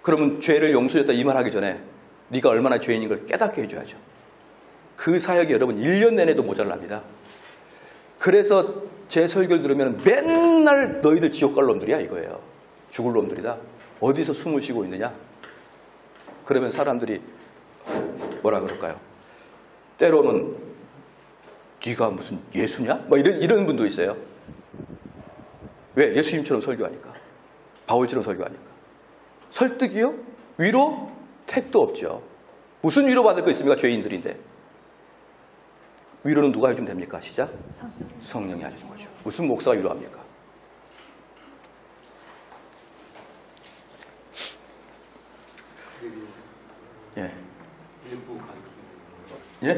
그러면 죄를 용서해줬다 이 말하기 전에 네가 얼마나 죄인인 걸 깨닫게 해줘야죠. 그 사역이 여러분 1년 내내도 모자랍니다. 그래서 제 설교를 들으면 맨날 너희들 지옥 갈 놈들이야 이거예요. 죽을 놈들이다. 어디서 숨을 쉬고 있느냐? 그러면 사람들이 뭐라 그럴까요? 때로는 네가 무슨 예수냐? 이런 분도 있어요. 왜? 예수님처럼 설교하니까. 바울처럼 설교하니까. 설득이요? 위로? 택도 없죠. 무슨 위로 받을 거 있습니까? 죄인들인데. 위로는 누가 해주면 됩니까? 시작. 성령이 해주는 거죠. 무슨 목사가 위로합니까? 예. 일부 간수. 예?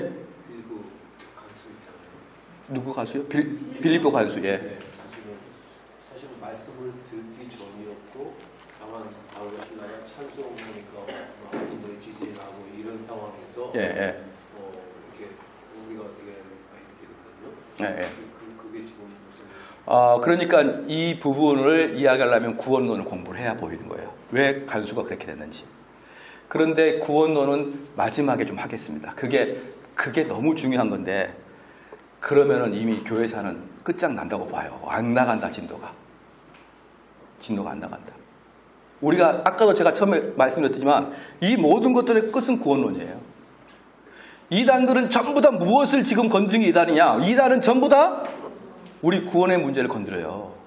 일부 간수 있잖아요. 누구 가수요? 빌립보 간수. 예. 네, 사실은 말씀을 듣기 전이었고 다만 바울과 신라가 찬송하니까 하나님을 지지하고 이런 상황에서 예. 이렇게 우리가 어떻게 이렇게 되거든요. 예. 그게 지금 무슨 그러니까 이 부분을 이야기하려면 구원론을 공부를 해야 보이는 거예요. 왜 간수가 그렇게 됐는지. 그런데 구원론은 마지막에 좀 하겠습니다. 그게 너무 중요한 건데 그러면은 이미 교회사는 끝장난다고 봐요. 안 나간다, 진도가 안 나간다. 우리가 아까도 제가 처음에 말씀드렸지만 이 모든 것들의 끝은 구원론이에요. 이단들은 전부 다 무엇을 지금 건드린 게 이단이냐? 이단은 전부 다 우리 구원의 문제를 건드려요.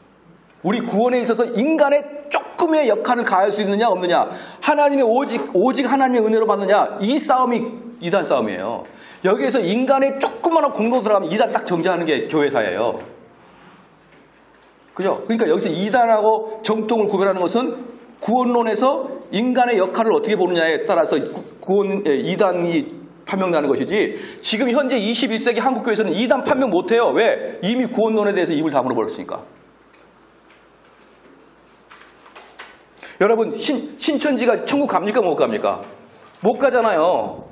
우리 구원에 있어서 인간의 조금의 역할을 가할 수 있느냐 없느냐, 하나님의 오직 하나님의 은혜로 받느냐, 이 싸움이 이단 싸움이에요. 여기에서 인간의 조그마한 공로 들어가면 이단 딱 정죄하는 게 교회사예요. 그죠? 그러니까 여기서 이단하고 정통을 구별하는 것은 구원론에서 인간의 역할을 어떻게 보느냐에 따라서 이단이 판명나는 것이지, 지금 현재 21세기 한국교회에서는 이단 판명 못해요. 왜? 이미 구원론에 대해서 입을 다물어 버렸으니까. 여러분, 신천지가 천국 갑니까? 못 갑니까? 못 가잖아요.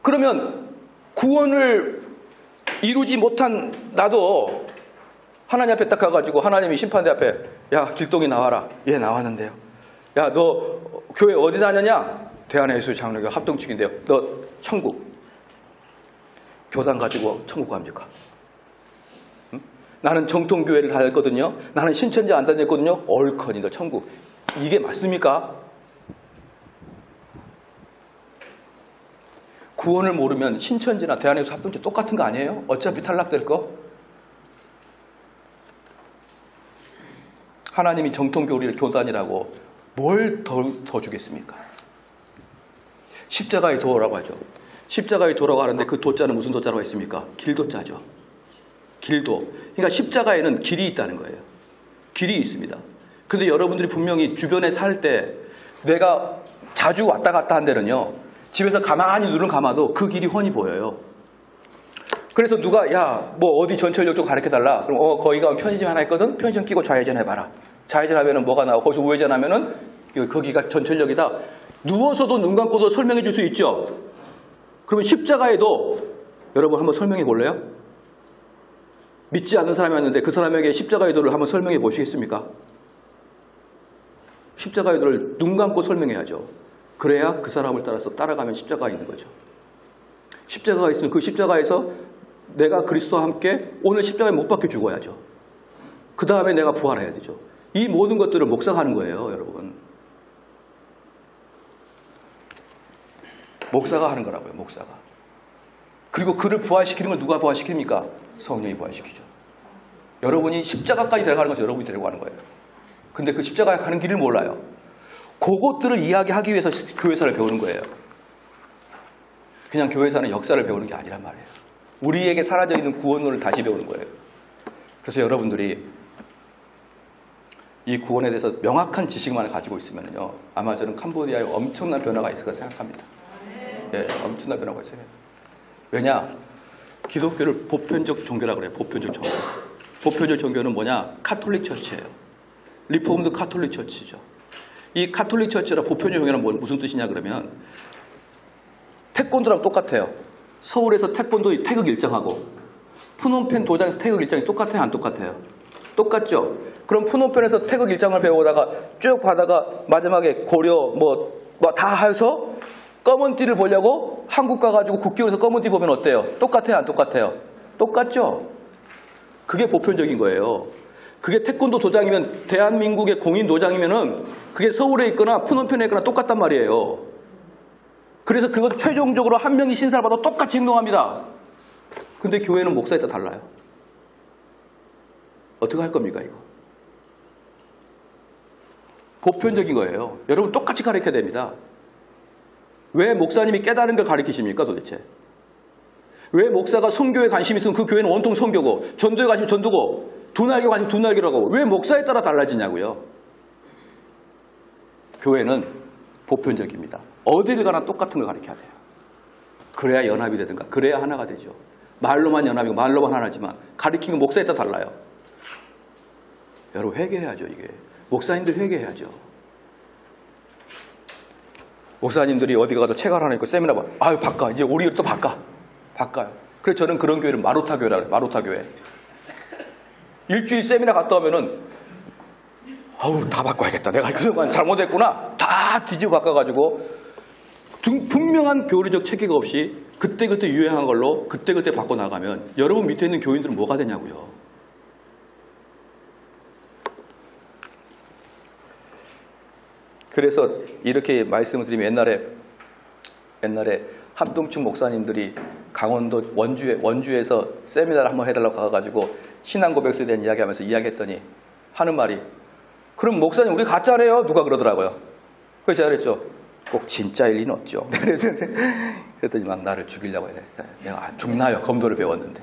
그러면 구원을 이루지 못한 나도 하나님 앞에 딱 가가지고 하나님이 심판대 앞에 야, 길동이 나와라. 예, 나왔는데요. 야, 너 교회 어디 다녔냐? 대한예수 장로교 합동측인데요. 너 천국. 교단 가지고 천국 갑니까? 응? 나는 정통교회를 다녔거든요. 나는 신천지 안 다녔거든요. 얼커니 너 천국. 이게 맞습니까? 구원을 모르면 신천지나 대한민국 합동체 똑같은 거 아니에요? 어차피 탈락될 거. 하나님이 정통교리를 교단이라고 뭘 더 주겠습니까? 십자가의 도라고 하죠. 십자가의 도라고 하는데 그 도자는 무슨 도자라고 했습니까? 길도자죠. 길도. 그러니까 십자가에는 길이 있다는 거예요. 길이 있습니다. 그런데 여러분들이 분명히 주변에 살 때 내가 자주 왔다 갔다 한 데는요. 집에서 가만히 눈을 감아도 그 길이 훤히 보여요. 그래서 누가 야 뭐 어디 전철역 좀 가르쳐달라. 그럼 거기 가면 편의점 하나 있거든. 편의점 끼고 좌회전 해봐라. 좌회전 하면은 뭐가 나와. 거기서 우회전 하면은 거기가 전철역이다. 누워서도 눈 감고도 설명해 줄 수 있죠. 그러면 십자가에도 여러분 한번 설명해 볼래요? 믿지 않는 사람이 왔는데 그 사람에게 십자가의 도를 한번 설명해 보시겠습니까? 십자가의 도를 눈 감고 설명해야죠. 그래야 그 사람을 따라서 따라가면 십자가가 있는 거죠. 십자가가 있으면 그 십자가에서 내가 그리스도와 함께 오늘 십자가에 못 박혀 죽어야죠. 그 다음에 내가 부활해야 되죠. 이 모든 것들을 목사가 하는 거예요, 여러분. 목사가 하는 거라고요, 목사가. 그리고 그를 부활시키는 걸 누가 부활시킵니까? 성령이 부활시키죠. 여러분이 십자가까지 데려가는 것을 여러분이 데리고 가는 거예요. 근데 그 십자가에 가는 길을 몰라요. 그것들을 이야기하기 위해서 교회사를 배우는 거예요. 그냥 교회사는 역사를 배우는 게 아니란 말이에요. 우리에게 사라져 있는 구원론을 다시 배우는 거예요. 그래서 여러분들이 이 구원에 대해서 명확한 지식만 가지고 있으면요, 아마 저는 캄보디아에 엄청난 변화가 있을 거라 생각합니다. 예, 엄청난 변화가 있어요. 왜냐? 기독교를 보편적 종교라고 그래요. 보편적 종교. 보편적 종교는 뭐냐? 카톨릭 처치예요. 리포음드 카톨릭 처치죠. 이 카톨릭 처치라 보편적 종교는 무슨 뜻이냐 그러면 태권도랑 똑같아요. 서울에서 태권도 태극 일정하고 푸놈펜 도장에서 태극 일정이 똑같아요? 안 똑같아요? 똑같죠? 그럼 푸놈펜에서 태극 일정을 배우다가 쭉 가다가 마지막에 고려 뭐 다 해서 검은 띠를 보려고 한국 가가지고 국기원에서 검은 띠 보면 어때요? 똑같아요? 안 똑같아요? 똑같죠? 그게 보편적인 거예요. 그게 태권도 도장이면 대한민국의 공인 도장이면은 그게 서울에 있거나 푸놈펜에 있거나 똑같단 말이에요. 그래서 그것 최종적으로 한 명이 신사를 받아 똑같이 행동합니다. 근데 교회는 목사에 따라 달라요. 어떻게 할 겁니까 이거? 보편적인 거예요. 여러분 똑같이 가르쳐야 됩니다. 왜 목사님이 깨달은 걸 가르치십니까 도대체? 왜 목사가 선교에 관심이 있으면 그 교회는 원통 선교고 전도에 관심이 전도고 두 날개 관심 두 날개라고 하고 왜 목사에 따라 달라지냐고요? 교회는 보편적입니다. 어디를 가나 똑같은 걸 가르쳐야 돼요. 그래야 연합이 되든가 그래야 하나가 되죠. 말로만 연합이고 말로만 하나지만 가르치는 목사에 따라 달라요. 여러분 회개해야죠. 이게 목사님들 회개해야죠. 목사님들이 어디 가도 책 하나 있고 세미나 봐. 아유 바꿔. 이제 우리 또 바꿔요. 그래서 저는 그런 교회를 마루타 교회라고 해요. 마루타 교회. 일주일 세미나 갔다 오면은 아우 다 바꿔야겠다. 내가 그동안 잘못했구나. 다 뒤집어 바꿔가지고 분명한 교리적 체계가 없이 그때그때 유행한 걸로 그때그때 바꿔나가면 여러분 밑에 있는 교인들은 뭐가 되냐고요. 그래서 이렇게 말씀을 드리면 옛날에 합동층 목사님들이 강원도 원주에서 세미나를 한번 해달라고 가가지고 신앙 고백서에 대한 이야기하면서 이야기했더니 하는 말이 그럼 목사님 우리 가짜래요? 누가 그러더라고요. 그래서 제가 그랬죠. 꼭 진짜일 리는 없죠. 그랬더니 막 나를 죽이려고 해. 내가 죽나요? 검도를 배웠는데.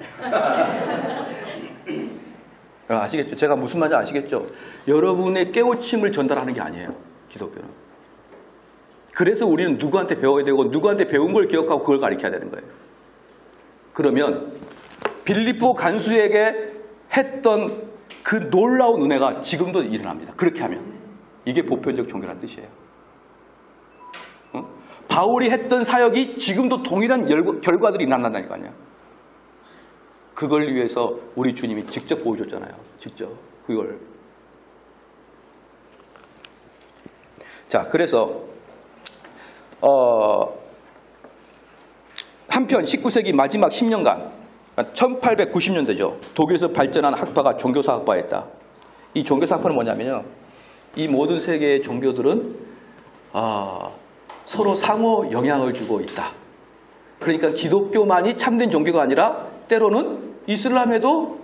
아시겠죠? 제가 무슨 말인지 아시겠죠? 여러분의 깨우침을 전달하는 게 아니에요. 기독교는. 그래서 우리는 누구한테 배워야 되고 누구한테 배운 걸 기억하고 그걸 가르쳐야 되는 거예요. 그러면 빌립보 간수에게 했던 그 놀라운 은혜가 지금도 일어납니다. 그렇게 하면. 이게 보편적 종교라는 뜻이에요. 바울이 했던 사역이 지금도 동일한 결과들이 일어난다니까요. 그걸 위해서 우리 주님이 직접 보여줬잖아요. 직접 그걸. 자, 그래서 한편 19세기 마지막 10년간 1890년대죠. 독일에서 발전한 학파가 종교사 학파였다. 이 종교사 학파는 뭐냐면요. 이 모든 세계의 종교들은 서로 상호 영향을 주고 있다. 그러니까 기독교만이 참된 종교가 아니라 때로는 이슬람에도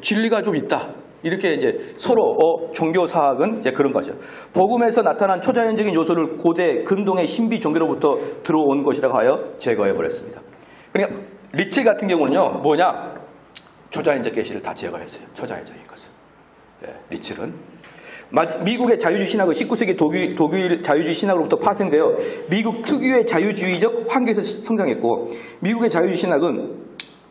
진리가 좀 있다. 이렇게 이제 서로 종교사학은 이제 그런 거죠. 복음에서 나타난 초자연적인 요소를 고대 근동의 신비 종교로부터 들어온 것이라고 하여 제거해 버렸습니다. 그러니까 리첼 같은 경우는요, 뭐냐? 초자연적 계시를 다 제거했어요. 초자연적인 것을. 예, 리첼은 미국의 자유주의 신학은 19세기 독일 자유주의 신학으로부터 파생되어 미국 특유의 자유주의적 환경에서 성장했고, 미국의 자유주의 신학은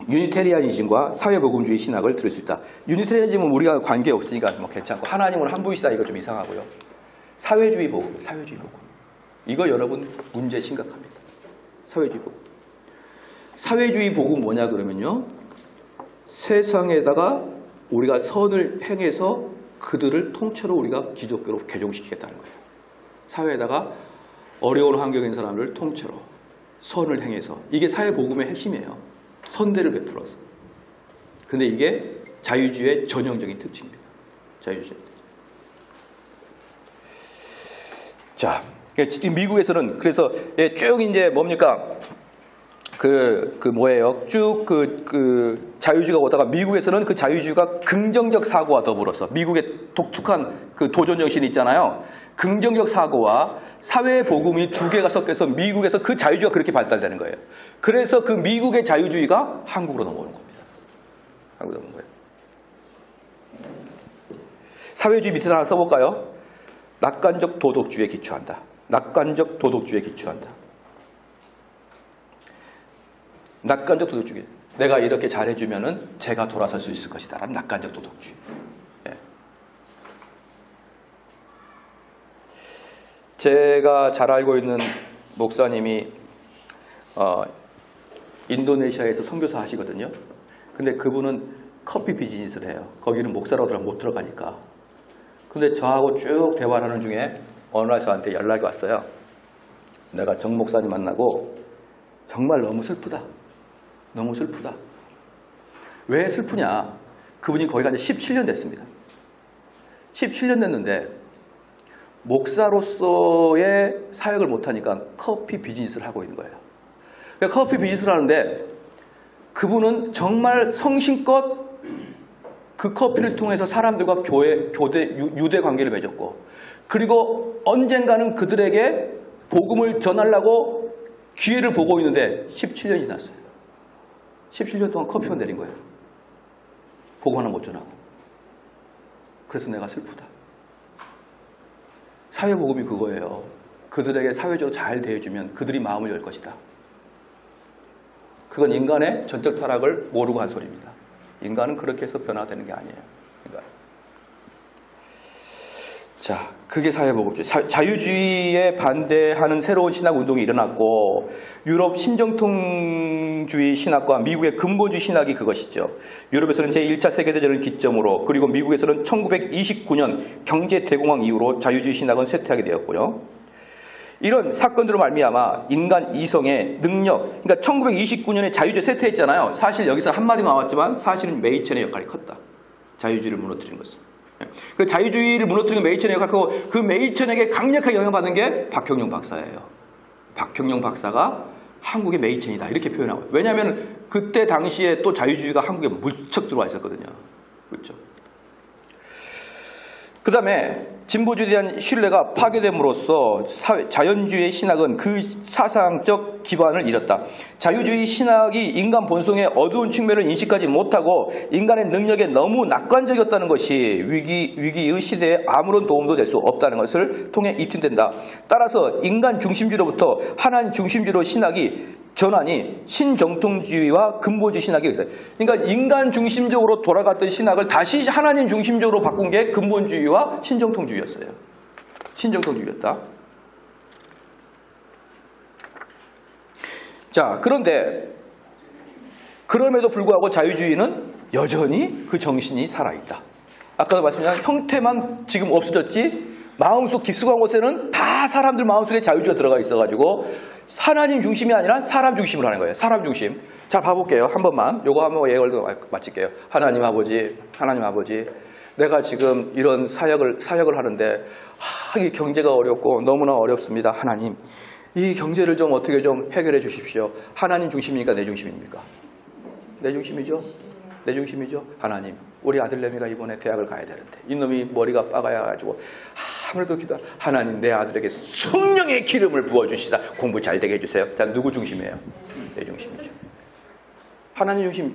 유니테리아니즘과 사회복음주의 신학을 들을 수 있다. 유니테리아니즘은 우리가 관계없으니까 뭐 괜찮고, 하나님은 한 분이시다 이거 좀 이상하고요. 사회주의 복음. 이거 여러분 문제 심각합니다. 사회주의 복음 뭐냐 그러면요, 세상에다가 우리가 선을 행해서 그들을 통째로 우리가 기독교로 개종시키겠다는 거예요. 사회에다가 어려운 환경에 있는 사람들을 통째로 선을 행해서, 이게 사회복음의 핵심이에요. 선대를 베풀어서. 근데 이게 자유주의의 전형적인 특징입니다. 자유주의. 자, 미국에서는 그래서 쭉 이제 뭡니까? 뭐예요? 쭉 자유주의가 오다가 미국에서는 그 자유주의가 긍정적 사고와 더불어서, 미국의 독특한 그 도전 정신이 있잖아요. 긍정적 사고와 사회 복음이 두 개가 섞여서 미국에서 그 자유주의가 그렇게 발달되는 거예요. 그래서 그 미국의 자유주의가 한국으로 넘어오는 겁니다. 한국으로 넘어오는 거예요. 사회주의 밑에다 하나 써볼까요? 낙관적 도덕주의에 기초한다. 낙관적 도덕주의에 기초한다. 낙관적 도덕주의. 내가 이렇게 잘해주면은 제가 돌아설 수 있을 것이다. 라는 낙관적 도덕주의. 예. 제가 잘 알고 있는 목사님이 인도네시아에서 선교사 하시거든요. 근데 그분은 커피 비즈니스를 해요. 거기는 목사라고 못 들어가니까. 근데 저하고 쭉 대화를 하는 중에 어느 날 저한테 연락이 왔어요. 내가 정 목사님 만나고 정말 너무 슬프다. 너무 슬프다. 왜 슬프냐? 그분이 거기 간 지 17년 됐습니다. 17년 됐는데 목사로서의 사역을 못하니까 커피 비즈니스를 하고 있는 거예요. 그러니까 커피 비즈니스를 하는데 그분은 정말 성심껏 그 커피를 통해서 사람들과 유대 관계를 맺었고, 그리고 언젠가는 그들에게 복음을 전하려고 기회를 보고 있는데 17년이 지났어요. 17년 동안 커피만 내린 거예요. 복음 하나 못 전하고. 그래서 내가 슬프다. 사회복음이 그거예요. 그들에게 사회적으로 잘 대해주면 그들이 마음을 열 것이다. 그건 인간의 전적 타락을 모르고 한 소리입니다. 인간은 그렇게 해서 변화되는 게 아니에요. 그러니까. 자, 그게 사회복음주의. 자유주의에 반대하는 새로운 신학 운동이 일어났고, 유럽 신정통주의 신학과 미국의 근본주의 신학이 그것이죠. 유럽에서는 제1차 세계대전을 기점으로, 그리고 미국에서는 1929년 경제대공황 이후로 자유주의 신학은 쇠퇴하게 되었고요. 이런 사건들로 말미암아 인간 이성의 능력, 그러니까 1929년에 자유주의 쇠퇴했잖아요. 사실 여기서 한마디 나왔지만 사실은 메이천의 역할이 컸다. 자유주의를 무너뜨린 것은. 그 자유주의를 무너뜨리는 메이천의 역할을 하고, 그 메이천에게 강력하게 영향받은 게 박형룡 박사예요. 박형룡 박사가 한국의 메이천이다 이렇게 표현하고. 왜냐하면 그때 당시에 또 자유주의가 한국에 무척 들어와 있었거든요. 그렇죠? 그 다음에 진보주의에 대한 신뢰가 파괴됨으로써 자연주의 신학은 그 사상적 기반을 잃었다. 자유주의 신학이 인간 본성의 어두운 측면을 인식하지 못하고 인간의 능력에 너무 낙관적이었다는 것이 위기의 시대에 아무런 도움도 될 수 없다는 것을 통해 입증된다. 따라서 인간 중심주의로부터 하나님 중심주의로 신학이 전환이 신정통주의와 근본주의 신학이 있어요. 그러니까 인간 중심적으로 돌아갔던 신학을 다시 하나님 중심적으로 바꾼 게 근본주의와 신정통주의였어요. 신정통주의였다. 자, 그런데 그럼에도 불구하고 자유주의는 여전히 그 정신이 살아있다. 아까도 말씀드린 형태만 지금 없어졌지 마음속 깊숙한 곳에는 다 사람들 마음속에 자유주의가 들어가 있어가지고 하나님 중심이 아니라 사람 중심으로 하는 거예요. 사람 중심. 자, 봐볼게요. 한 번만. 요거 한번 예언을 마칠게요. 하나님 아버지, 내가 지금 이런 사역을 하는데 이 경제가 어렵고 너무나 어렵습니다. 하나님, 이 경제를 좀 어떻게 좀 해결해 주십시오. 하나님 중심입니까? 내 중심입니까? 내 중심이죠? 내 중심이죠? 하나님, 우리 아들내미가 이번에 대학을 가야 되는데 이놈이 머리가 빠가야가지고 아무래도 하나님, 내 아들에게 성령의 기름을 부어주시다. 공부 잘 되게 해주세요. 자, 누구 중심이에요? 내 중심이죠. 하나님 중심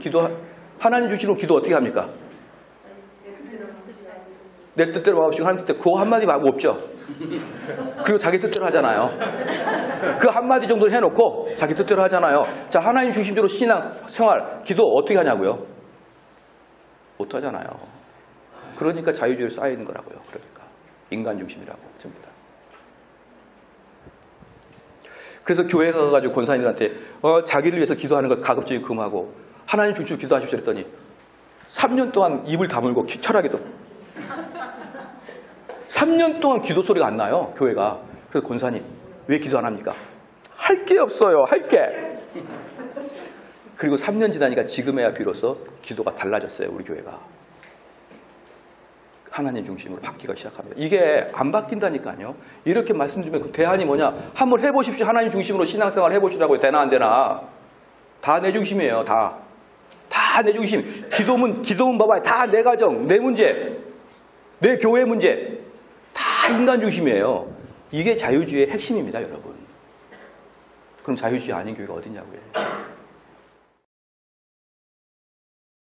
하나님 중심으로 기도 어떻게 합니까? 내 뜻대로 마옵시고 하나님 뜻대로. 그거 한마디 말고 없죠? 그리고 자기 뜻대로 하잖아요. 그 한마디 정도 해놓고 자기 뜻대로 하잖아요. 자, 하나님 중심적으로 신앙 생활 기도 어떻게 하냐고요? 못하잖아요. 그러니까 자유주의로 쌓이는 거라고요. 그러니까 인간 중심이라고 전부 다. 그래서 교회 가가지고 권사님들한테 자기를 위해서 기도하는 거 가급적이 금하고 하나님 중심으로 기도하십시오 했더니 3년 동안 입을 다물고 철학에도 3년 동안 기도 소리가 안 나요. 교회가. 그래서 권사님, 왜 기도 안 합니까? 할 게 없어요. 할 게. 그리고 3년 지나니까 지금에야 비로소 기도가 달라졌어요. 우리 교회가. 하나님 중심으로 바뀌기 시작합니다. 이게 안 바뀐다니까요. 이렇게 말씀드리면 그 대안이 뭐냐? 한번 해보십시오. 하나님 중심으로 신앙생활 해보시라고요. 되나 안 되나? 다 내 중심이에요. 다 내 중심. 기도문 봐봐요. 다 내 가정, 내 문제, 내 교회 문제. 다 인간 중심이에요. 이게 자유주의의 핵심입니다, 여러분. 그럼 자유주의 아닌 교회가 어디냐고요.